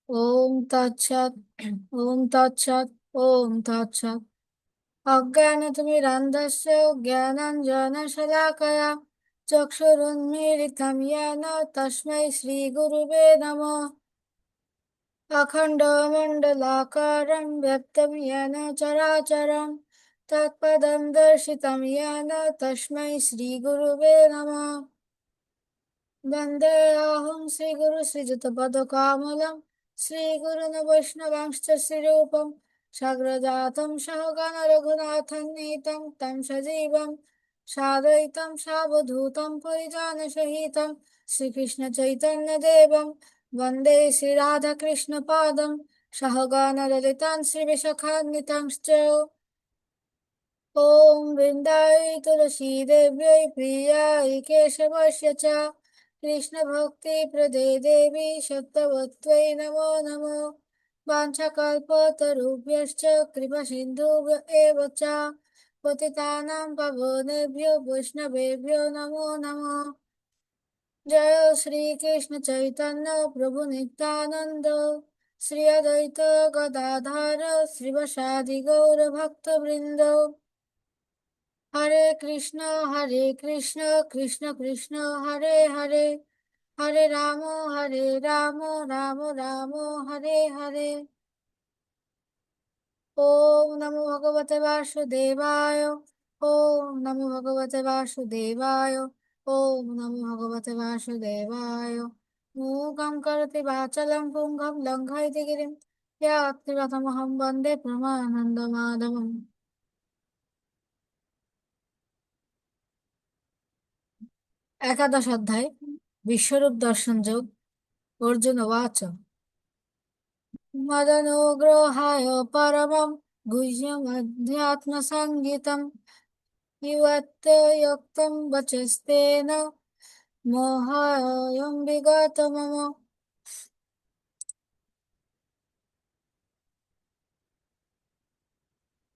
ওম তৎসৎ। ওম তৎসৎ। ওম তৎসৎ। অজ্ঞানতিমিরান্ধস্য জ্ঞানাঞ্জনশলাকয়া চক্ষুरुन्मीलितं येन तस्मै श्रीगुरुवे नमः। अखण्डमण्डलाकारं व्याप्तं येन चराचरं तत्पदं दर्शितं येन तस्मै श्रीगुरुवे नमः। वन्देऽहं श्रीगुरुश्रीयुतपदकमलं श्रीगुरून् वैष्णवांश्च श्रीरूपं सग्रजातं सहगणरघुनाथन्नीतं तं सजीवं साद्वैतं सावधूतं परिजनसहितं श्रीकृष्णचैतन्यदेवं वन्दे श्रीराधाकृष्णपादं सहगणललितां श्रीविशाखान्वितांश्च। ॐ वृन्दाय तुलसीदेव्यै प्रियाय केशवस्य च कृष्णभक्तिप्रदे देवी सत्यवत्यै नमो नमो। वाञ्छाकल्पतरुभ्यश्च कृपासिन्धुभ्य एव च पतितानां पावनेभ्यो वैष्णवेभ्यो नमो नमः। जय श्रीकृष्ण चैतन्य प्रभु नित्यानन्द श्री अद्वैत गदाधर श्रीवासादि गौरभक्तवृन्द। हरे कृष्ण कृष्ण कृष्ण हरे हरे हरे राम राम राम हरे हरे। ओम नमो भगवते वासुदेवाय। ओम नमो भगवते वासुदेवाय। ओम नमो भगवते वासुदेवाय। मूकं करोति वाचालं पुंगं लङ्घयति गिरिं यत्कृतमहं वन्दे परमानन्दमाधवम्। একাদশ অধ্যায় বিশ্বরূপ দর্শন যোগ। অর্জুন উবাচ মদনুগ্রহায় পরমং গুহ্যমধ্যাত্মসংগীতং ইয়ত্তয়ুক্তং বচস্তেন মোহায়ং বিগত মম।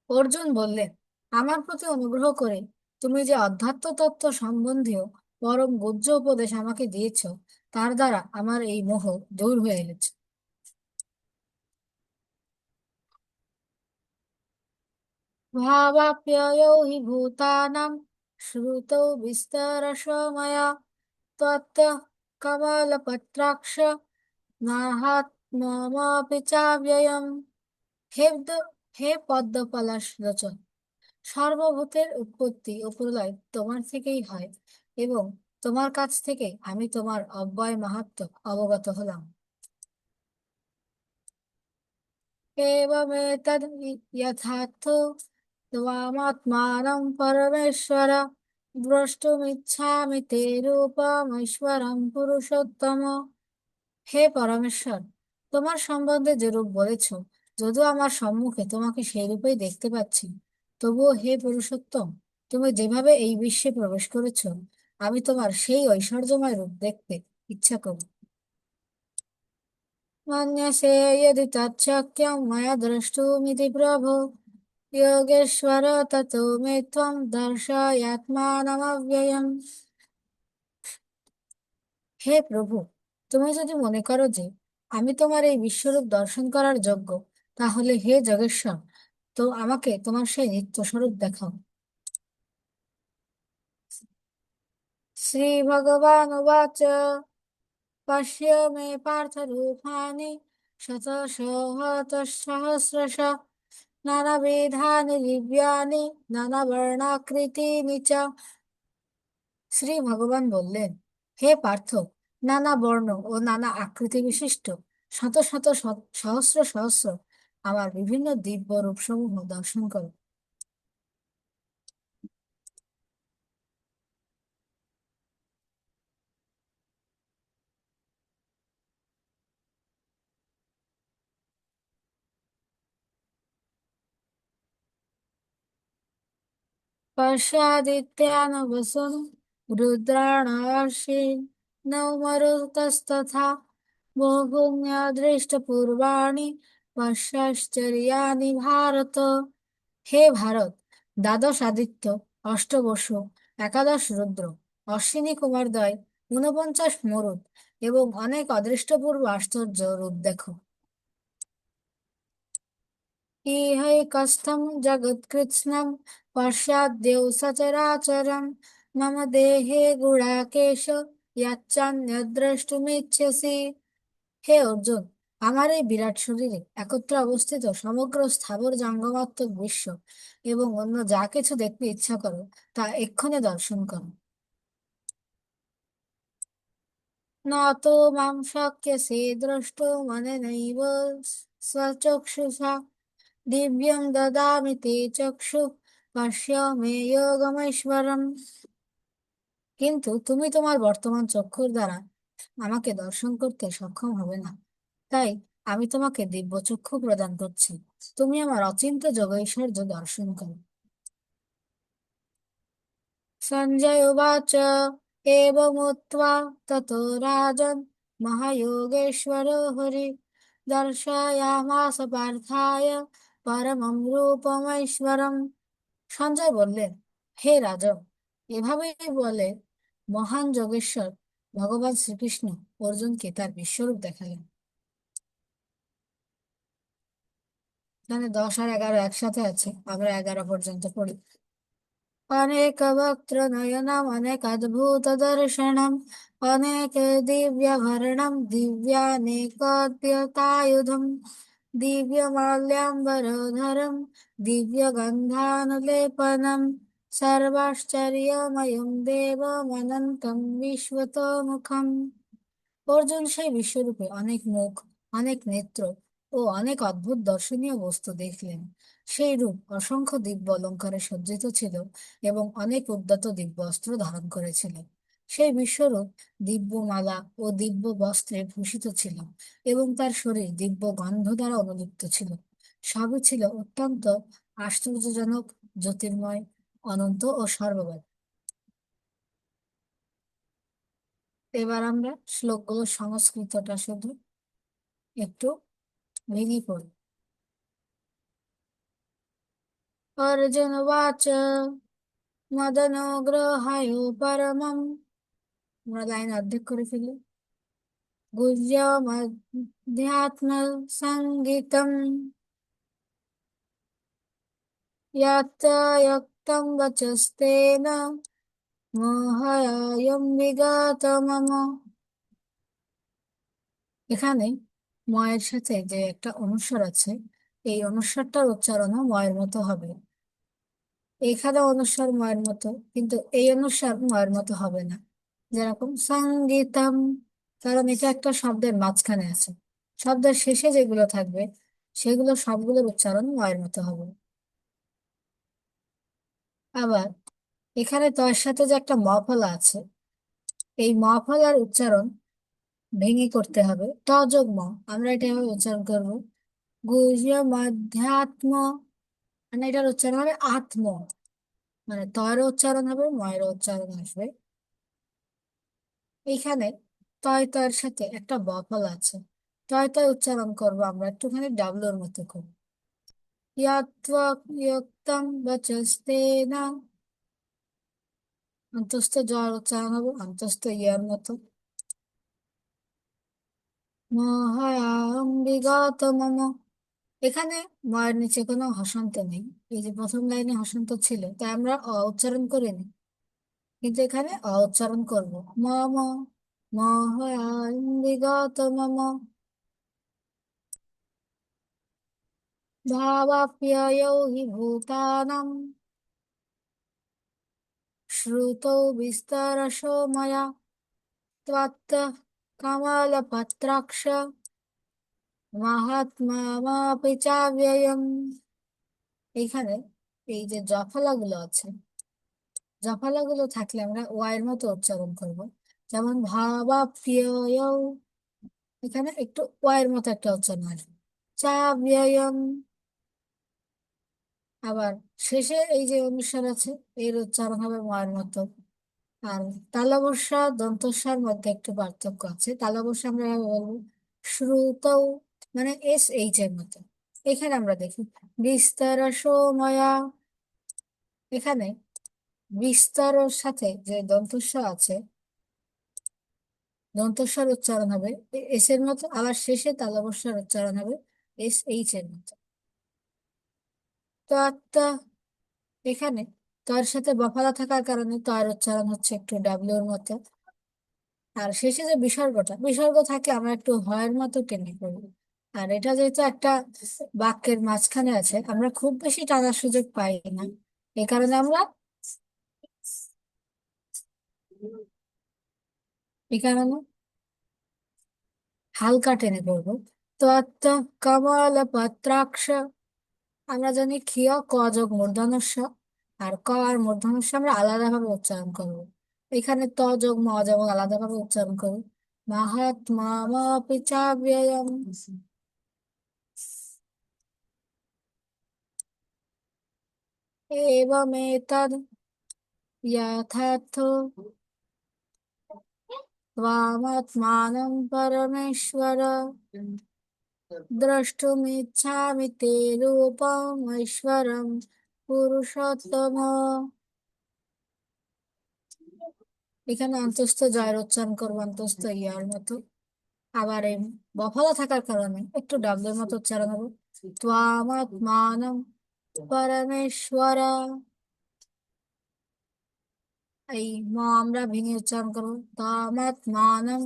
অর্জুন বললেন, আমার প্রতি অনুগ্রহ করে তুমি যে অধ্যাত্ম তত্ত্ব সম্বন্ধীয় পরম গুহ্য উপদেশ আমাকে দিয়েছ, তার দ্বারা আমার এই মোহ দূর হয়ে গেছে। भावाप्ययौ हि भूतानां श्रुतौ विस्तरशो मया त्वत्तः कमलपत्राक्ष माहात्म्यमपि चाव्ययम्। হে পদ্মপলাশ লোচন, সর্বভূতের উৎপত্তি ও প্রলয় তোমার থেকেই হয় এবং তোমার কাছ থেকে আমি তোমার অব্যয় মাহাত্ম্য অবগত হলাম। एवमेतद् यथार्थो त्वामात्मानं परमेश्वर द्रष्टुमिच्छामि ते रूपमैश्वरं পুরুষোত্তম। হে পরমেশ্বর, তোমার সম্বন্ধে যে রূপ বলেছ, যদিও আমার সম্মুখে তোমাকে সেই রূপেই দেখতে পাচ্ছি, তবুও হে পুরুষোত্তম, তুমি যেভাবে এই বিশ্বে প্রবেশ করেছ, আমি তোমার সেই ঐশ্বর্যময় রূপ দেখতে ইচ্ছা করি। मन्यसे यदि तच्छक्यं मया द्रष्टुमिति प्रभो योगेश्वर ततो मे त्वं दर्शयात्मानमव्ययम्। হে প্রভু, তুমি যদি মনে করো যে আমি তোমার এই বিশ্বরূপ দর্শন করার যোগ্য, তাহলে হে যোগেশ্বর, তো আমাকে তোমার সেই নিত্য স্বরূপ দেখাও। শ্রী ভগবান উবাচ पश्य मे पार्थरूपाणि शतशोऽहतसहस्रश नानाविधानि दिव्यानि नानावर्णाकृतीनि च। শ্রী ভগবান বললেন, হে পার্থ, নানা বর্ণ ও নানা আকৃতি বিশিষ্ট শত শত সহস্র সহস্র আমার বিভিন্ন দিব্য রূপসমূহ দর্শন করো। पश्यादित्यान् वसून् रुद्राणार्षीन् नवमरुतस्तथा বহুপুণ্যদৃষ্টপূর্বাণি পশ্চাশ্চর্যাণি ভারত। হে ভারত, দ্বাদশ আদিত্য, অষ্টবসু, একাদশ রুদ্র, অশ্বিনী কুমারদ্বয়, ঊনপঞ্চাশ মরুত এবং অনেক অদৃষ্টপূর্ব আশ্চর্য রূপ দেখো। ইহৈকস্থম জগৎকৃৎস্নম পশ্চাদ্যৌ সচরাচরম মম দেহে গুড়াকেশ দ্রষ্টুমিচ্ছসি। হে অর্জুন, আমার এই বিরাট শরীরে একত্রে অবস্থিত সমগ্র স্থাবর জঙ্গমাত্মক বিশ্ব এবং অন্য যা কিছু দেখতে ইচ্ছা করো তা এক্ষণে দর্শন করো। ন তো মাং শক্যসে দ্রষ্টুমনেনৈব স্বচক্ষুষা দিব্যং দদামি তে চক্ষু পশ্য মে যোগমৈশ্বরম। কিন্তু তুমি তোমার বর্তমান চক্ষুর দ্বারা আমাকে দর্শন করতে সক্ষম হবে না, তাই আমি তোমাকে দিব্য চক্ষু প্রদান করছি। তুমি আমার অচিন্ত্য যোগৈশ্বর্য দর্শন করো। সঞ্জয় উবাচ এবমুক্ত্বা ততো রাজন মহাযোগেশ্বর হরি দর্শয়ামাস পার্থায় পরমং রূপমৈশ্বরম। সঞ্জয় বললেন, হে রাজন, এভাবেই বলে মহান যোগেশ্বর ভগবান শ্রীকৃষ্ণ অর্জুনকে তার বিশ্বরূপ দেখালেন। এখানে 10 আর 11 একসাথে আছে, আমরা 11 পর্যন্ত পড়ি। অনেক বক্ত্র নয়নম অনেক অদ্ভুত দর্শনম অনেক দিব্যাভরণম দিব্যানেকোদ্যতাయుধম দিব্যমাল্যাম্বরধরম দিব্যগন্ধানুলেপনম সর্বাশ্চর্যময়ং দেবমনন্तं বিশ্বতোমুখম। অর্জুন সেই বিশ্বরূপে অনেক মুখ, অনেক নেত্র ও অনেক অদ্ভুত দর্শনীয় বস্তু দেখলেন। সেই রূপ অসংখ্য দিব্য অলঙ্কারে সজ্জিত ছিল এবং অনেক উদ্যত দিব্য অস্ত্র ধারণ করেছিল। সেই বিশ্বরূপ দিব্যমালা ও দিব্য বস্ত্রে ভূষিত ছিল এবং তার শরীর দিব্য গন্ধ দ্বারা অনুলিপ্ত ছিল। সবই ছিল অত্যন্ত আশ্চর্যজনক, জ্যোতির্ময়, অনন্ত ও সর্বব্যাপী। এবার আমরা শ্লোকগুলো সংস্কৃতটা শুধু একটু ভেঙে পড়ি। অর্জুনবাচ মদনুগ্রহায় পরমম। আমরা লাইন অর্ধেক করে ফেলি। গুহ্যমধ্যাত্ম সঙ্গীতম যত্তয়ক্তং বচস্তেন মোহায়ং বিগত মম। এখানে ময়ের সাথে যে একটা অনুস্বার আছে, এই অনুস্বারটার উচ্চারণও ময়ের মতো হবে। এখানে অনুস্বার ময়ের মতো, কিন্তু এই অনুস্বার ময়ের মতো হবে না। যেরকম সঙ্গীতম, কারণ এটা একটা শব্দের মাঝখানে আছে। শব্দের শেষে যেগুলো থাকবে সেগুলো সবগুলোর উচ্চারণ ময়ের মতো হবে। আবার এখানে তয়ের সাথে যে একটা ম ফলা আছে, এই ম ফলার উচ্চারণ ভেঙে করতে হবে। ত যোগ ম, আমরা এটা এভাবে উচ্চারণ করবো, গুহ্য মধ্যাত্ম, মানে এটার উচ্চারণ হবে আত্ম, মানে তয়ের উচ্চারণ হবে, ময়ের উচ্চারণ আসবে। এইখানে তয় তয়ের সাথে একটা ব ফলা আছে, তয় তয় উচ্চারণ করবো আমরা একটুখানি ডাবলোর মতো করে। ইয়াত্বা ইয়ক্তং বচস্তেনা, অন্তস্থ জ্বর উচ্চারণ হবে অন্তস্থ ইয়ার মতো। মহায়াং বিগত মম, এখানে ময়ের নিচে কোনো হসন্ত নেই। এই যে প্রথম লাইনে হসন্ত ছিল তাই আমরা উচ্চারণ করিনি, কিন্তু এখানে উচ্চারণ করবো মম। মহায়াং বিগত মম ভাবাপ্যয়ো হি ভূতানাং শ্রুতৌ বিস্তরশো ময়া ত্বত্তঃ কমলপত্রাক্ষ মাহাত্ম্যমাপি চাব্যয়म्। এইখানে এই যে জফলাগুলো আছে, জফলাগুলো থাকলে আমরা ওয়াইয়ের মতো উচ্চারণ করব। যেমন ভাবাপ্যয়, এখানে একটু ওয়াইয়ের মতো একটা উচ্চারণ আসবে, চাব্যয়म्। আবার শেষে এই যে অনুস্বার আছে, এর উচ্চারণ হবে ওয়াইয়ের মতো। আর তালবস্যা দন্তস্বর মধ্যে একটু পার্থক্য আছে। তালবস্যা আমরা এভাবে বলবো শ্রুতৌ, মানে এস এইচ এর মতো। এখানে আমরা দেখি বিস্তার সময়া, এখানে বিস্তারের সাথে যে দন্তস্ব আছে, দন্তস্বর উচ্চারণ হবে এস এর মতো, আবার শেষে তালবস্যার উচ্চারণ হবে এস এইচ এর মতো। তো আত্মা, এখানে তর সাথে বফলা থাকার কারণে তর উচ্চারণ হচ্ছে একটু ডাব্লিউর মতো। আর শেষে যে বিসর্গটা, বিসর্গ থাকলে আমরা একটু হয়ের মতো টেনে পড়বো। আর এটা যেহেতু একটা বাক্যের মাঝখানে আছে, আমরা খুব বেশি টানার সুযোগ পাই না। এই কারণে আমরা এই কারণে হালকা টেনে পড়বো। তো আত্মা কমল পত্রাক্ষ, আমরা জানি ক্ষিয় ক যোগ মূর্ধন্য ষ, আর ক আর মূর্ধন্য ষ আমরা আলাদাভাবে উচ্চারণ করবো। এখানে ত যোগ ম যেমন আলাদাভাবে উচ্চারণ করি। মাহাত্ম্যমপি চ ব্যয়ম, एवमेतद् यथार्थो त्वामात्मानं परमेश्वर द्रष्टुमिच्छामि ते रूपम् ऐश्वरं পুরুষোত্তম। এখানে অন্তস্থ জয়ের উচ্চারণ করবো অন্তস্থ ইয়ার মতো। আবার এই বফলা থাকার কারণে একটু ডাব্লের মতো উচ্চারণ হবে। ত্বামাত্মানম পরমেশ্বর, এই ম আমরা ভেঙে উচ্চারণ করবো। ত্বামাত্মানম,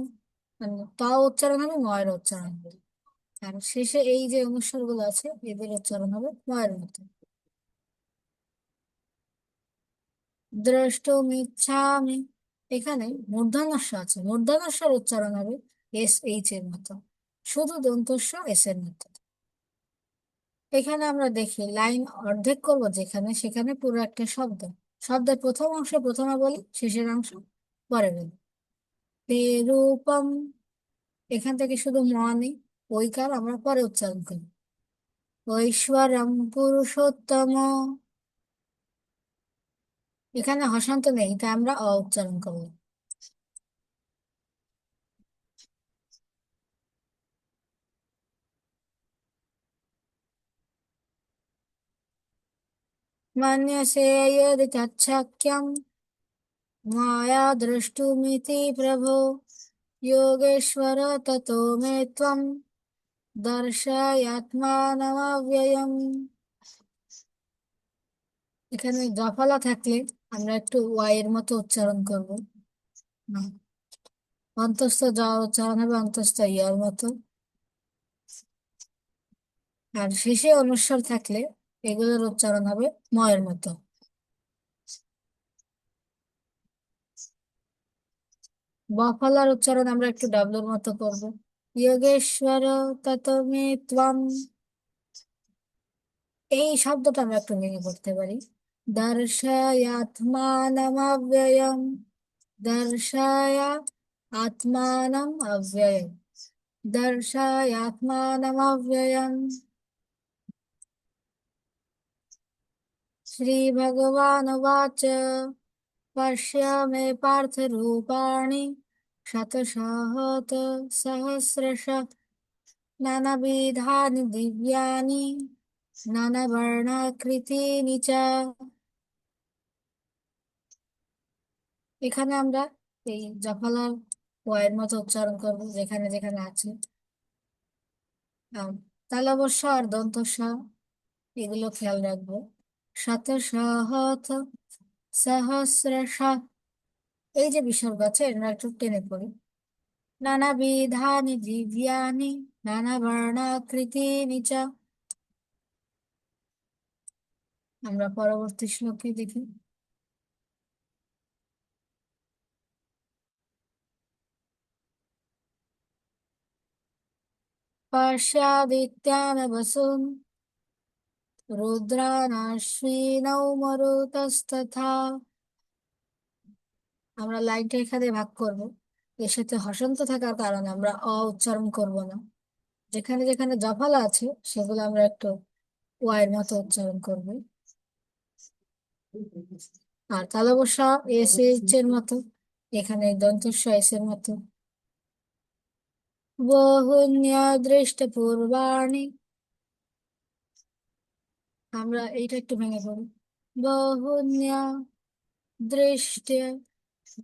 মানে ত উচ্চারণ হবে, ময়ের উচ্চারণ হবে। আর শেষে এই যে অনুস্বার গুলো আছে এদের উচ্চারণ হবে ময়ের মতো। দ্রষ্টুমিচ্ছামি, এখানে মূর্ধন্য ষ আছে, মূর্ধন্য ষের উচ্চারণ হবে এস এইচ এর মতো, শুধু দন্তস্ব এস এর মতো। এখানে আমরা দেখি লাইন অর্ধেক করব যেখানে সেখানে পুরো একটা শব্দ, শব্দের প্রথম অংশ প্রথমে বলি, শেষের অংশ পরে বলি। রূপম, এখান থেকে শুধু ম নেই, ওইকার আমরা পরে উচ্চারণ করি। ঐশ্বরম পুরুষোত্তম, এখানে হসান্ত নেই তাই আমরা অ উচ্চারণ করবো। मन्यसे यदि तच्छक्यं माया द्रष्टुमिति प्रभो योगेश्वर ततो मे त्वं दर्शयात्मानमव्ययम्। এখানে জফলা থাকলে আমরা একটু ওয়াই এর মতো উচ্চারণ করব। না, অন্তস্থ জ উচ্চারণ হবে অন্তস্থ ইয়ার মতো। আর শেষে অনুস্বার থাকলে এগুলোর উচ্চারণ হবে ময়ের মতো। বফলার উচ্চারণ আমরা একটু ডাবলুর মতো করব। যোগেশ্বর ততমে ত্বম, এই শব্দটা আমরা একটু ভেঙে পড়তে পারি। দর্শয়াত্মানমব্যয়ম, দর্শয় আত্মানম অব্যয়ম, দর্শয়াত্মানমব্যয়ম। श्रीभगवानुवाच पश्य मे पार्थरूपाणि शतशः सहस्रशः नानाविधानि दिव्यानि नानावर्णाकृतीनि च। এখানে আমরা এই জফলার ওয়ের মতো উচ্চারণ করবো যেখানে যেখানে আছে। আর তালবস্য আর দন্তস্ব এগুলো খেয়াল রাখবো। শতশহথ সহস্রশ, এই যে বিসর্গ আছে এরা একটু টেনে পড়ি। নানাবিধানি দিব্যানি নানা বর্ণাকৃতিনি চ। আমরা পরবর্তী শ্লোকে দেখি। পার্শ্বাদিত্যান বসুন রুদ্রানাশ্বিনৌ মরুতস্তথা। আমরা লাইনটা এখানে ভাগ করব। এর সাথে হসন্ত থাকার কারণে আমরা অ উচ্চারণ করব না। যেখানে যেখানে জফলা আছে সেগুলো আমরা একটু ওয়াইয়ের মতো উচ্চারণ করব। আর তালবস্য এস এইচ এর মতো, এখানে দন্তস্ব এস এর মতো। বহুন্যদৃষ্ট পূর্বাণি, আমরা এইটা একটু ভেঙে পড়ি। বহুন্য দৃষ্ট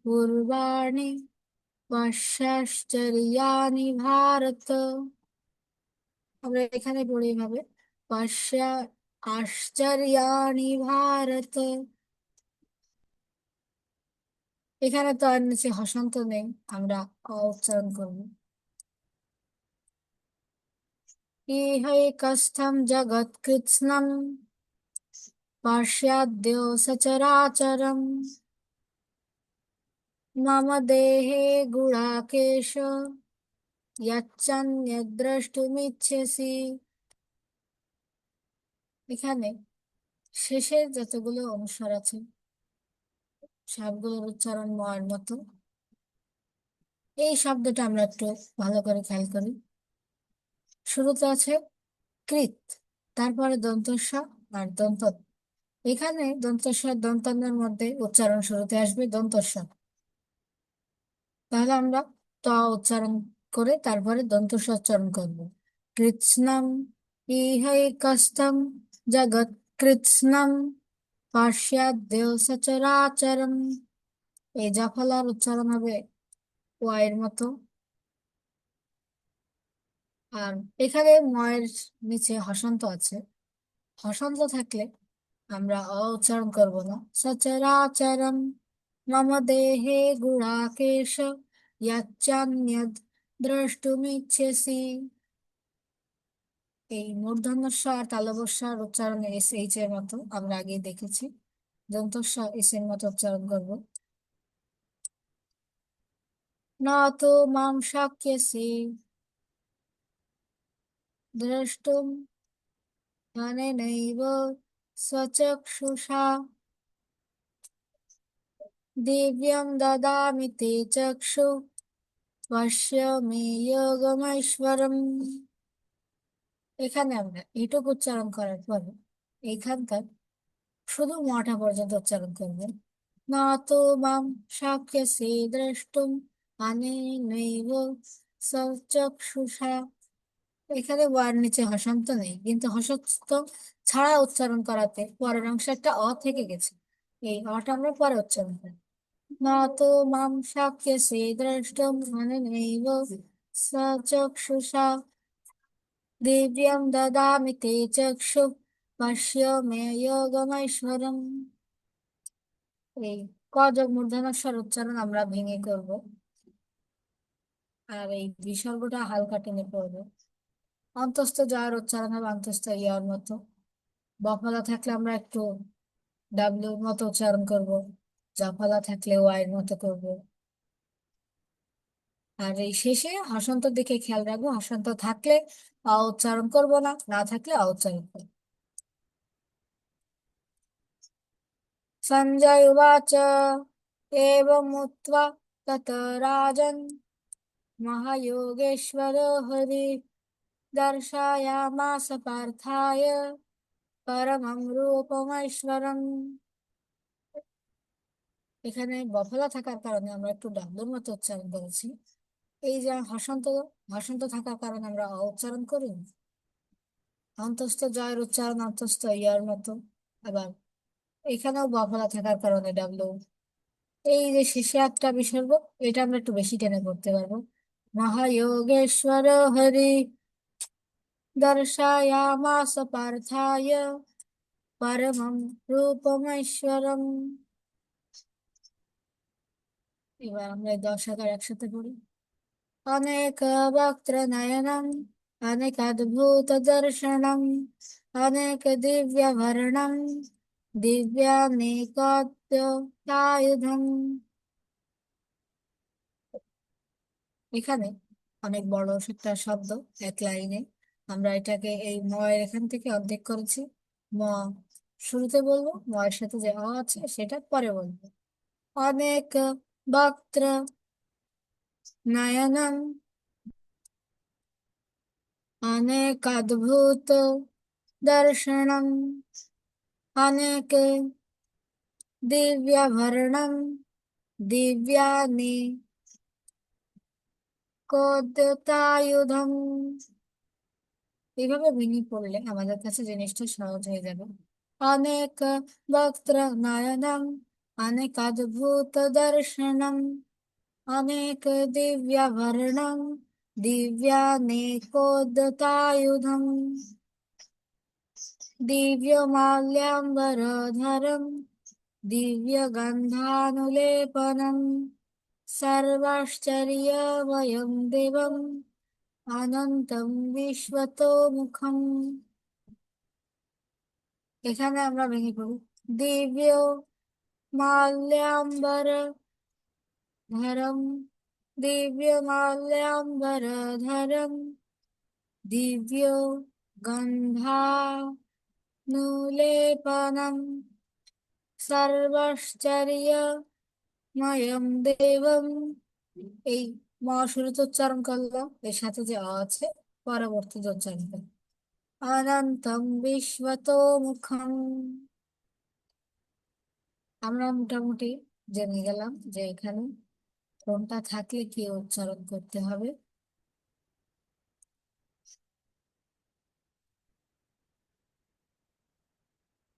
পূর্বাণি পশ্চাশ্চর্যাণি ভারত, আমরা এখানে পড়ি এভাবে। পশ্চা আশ্চর্যাণি ভারত। এখানে তো আর নিচে হসন্ত নেই, আমরা উচ্চারণ করব। ইহৈকস্থম জগৎকৃৎস্নম পশ্চাদ্য সচরাচরম মম দেহে গুড়াকেশ যচ্ছন্যদ্রষ্টুমিচ্ছসি। এখানে শেষের যতগুলো অনুস্বার আছে সবগুলোর উচ্চারণ ময়ের মতো। এই শব্দটা আমরা একটু ভালো করে খেয়াল করি। শুরুতে আছে কৃত, তারপরে দন্তস্ব আর দন্ত। এখানে দন্তস্ব দন্তান্নের মধ্যে উচ্চারণ শুরুতে আসবে দন্তস্ব। তাহলে আমরা ত উচ্চারণ করে তারপরে দন্তস্ব উচ্চারণ করব। কৃৎস্নম ইহৈকস্থম জগৎ কৃৎস্নম পশ্চাদ্য সচরাচরম। এই জাফলার উচ্চারণ হবে ওয়াইয়ের মতো। আর এখানে ময়ের নিচে হসন্ত আছে। হসন্ত থাকলে আমরা উচ্চারণ করব না। সচরাচরম মম দেহে গুড়াকেশ যচ্ছন্যদ দ্রষ্টুমিচ্ছসি। এই মূর্ধন্য ষ আর তালব্য ষ এর উচ্চারণ এস এইচ এর মতো, আমরা আগে দেখেছি। দন্ত স এস এর মতো উচ্চারণ করব। না তো মাম শক্যসি দ্রষ্টুম অনেনৈব স্বচক্ষুষা দিব্যং দদামি তে চক্ষু পশ্য মে যোগমৈশ্বরম। এখানে আমরা এইটুকু উচ্চারণ করার পরে এইখানকার শুধু মটা পর্যন্ত উচ্চারণ করবেন। না তো মাম শক্যসি দ্রষ্টুম অনেনৈব স্বচক্ষুষা। এখানে ওয়ার নিচে হসন্ত নেই, কিন্তু হসন্ত ছাড়া উচ্চারণ করাতে পরের অংশ একটা থেকে গেছে। এই অটা আমরা পরে উচ্চারণ করি। না তো মাম শক্যসি দ্রষ্টুম অনেনৈব স্বচক্ষুষা দিব্যং দদামি তে চক্ষু পশ্য মে যোগমৈশ্বরম। এই ক যোগ মূর্ধন্যস্বর উচ্চারণ আমরা ভেঙে করব। আর এই বিসর্গটা হালকা টেনে পড়বে। অন্তস্থ যার উচ্চারণ হবে অন্তস্থ ইয়ার মতো। বফলা থাকলে আমরা একটু ডাব্লিউর মতো উচ্চারণ করব। জাফলা থাকলে ওয়াইয়ের মতো করব। আর এই শেষে হসন্ত দিকে খেয়াল রাখবো। হসন্ত থাকলে উচ্চারণ করব না, না থাকলে উচ্চারণ করব। সঞ্জয় উবাচ एवमुक्त्वा तत राजन् महायोगेश्वरो हरि दर्शयामास पार्थाय परमं रूपमैश्वरम्। এখানে বফলা থাকার কারণে আমরা একটু ডাব্লুর মতো উচ্চারণ করেছি। এই যে হসন্ত, হসন্ত থাকার কারণে আমরা উচ্চারণ করি। অন্তস্থ জয়ের উচ্চারণ অন্তস্থ ইয়ার মতো। আবার এখানেও বফলা থাকার কারণে ডাব্লু। এই যে শেষে একটা বিসর্গ, এটা আমরা একটু বেশি টেনে করতে পারবো। মহাযোগেশ্বর হরি দর্শয়ামাস পার্থায় পরমম রূপমৈশ্বরম। এবার আমরা এই 10 একসাথে পড়ি। অনেক বক্ত্র নয়নম অনেক অদ্ভুত দর্শনম অনেক দিব্যভরণম দিব্যানেকোদ্যতায়ুধম। এখানে অনেক বড় একটা শব্দ এক লাইনে। আমরা এটাকে এই ময়ের এখান থেকে অর্ধেক করেছি। ম শুরুতে বলবো, ময়ের সাথে যে আছে সেটা পরে বলবো। অনেক বক্ত্র নয়নম অনেক অদ্ভুত দর্শনম অনেক দিব্যাভরণম দিব্যানি কোদ্যতায়ুধম। এইভাবে ভেঙে পড়লে আমাদের কাছে জিনিসটা সহজ হয়ে যাবে। অনেক বক্ত্র নয়নম অনেক অদ্ভুত দর্শনম অনেক দিব্যাভরণম দিব্যানেকোদ্যতায়ুধম। दिव्यमाल्याम्बरधरम् दिव्यगन्धानुलेपनम् सर्वाश्चर्यमयं देवम् অনন্তম বিশ্বতোমুখম। এখানে আমরা ভেঙে পড়ি। দিব্য মাল্যাম্বর ধরম দিব্য মাল্যাম্বর ধরম দিব্য গন্ধানুলেপনম সর্বাশ্চর্যময়ম দেবম। এই ম শুরুতে উচ্চারণ করলাম, এর সাথে যে অ আছে পরবর্তীতে উচ্চারণ করলাম। অনন্তম বিশ্বতোমুখম। আমরা মোটামুটি জেনে গেলাম যে এখানে কোনটা থাকলে কি উচ্চারণ করতে হবে।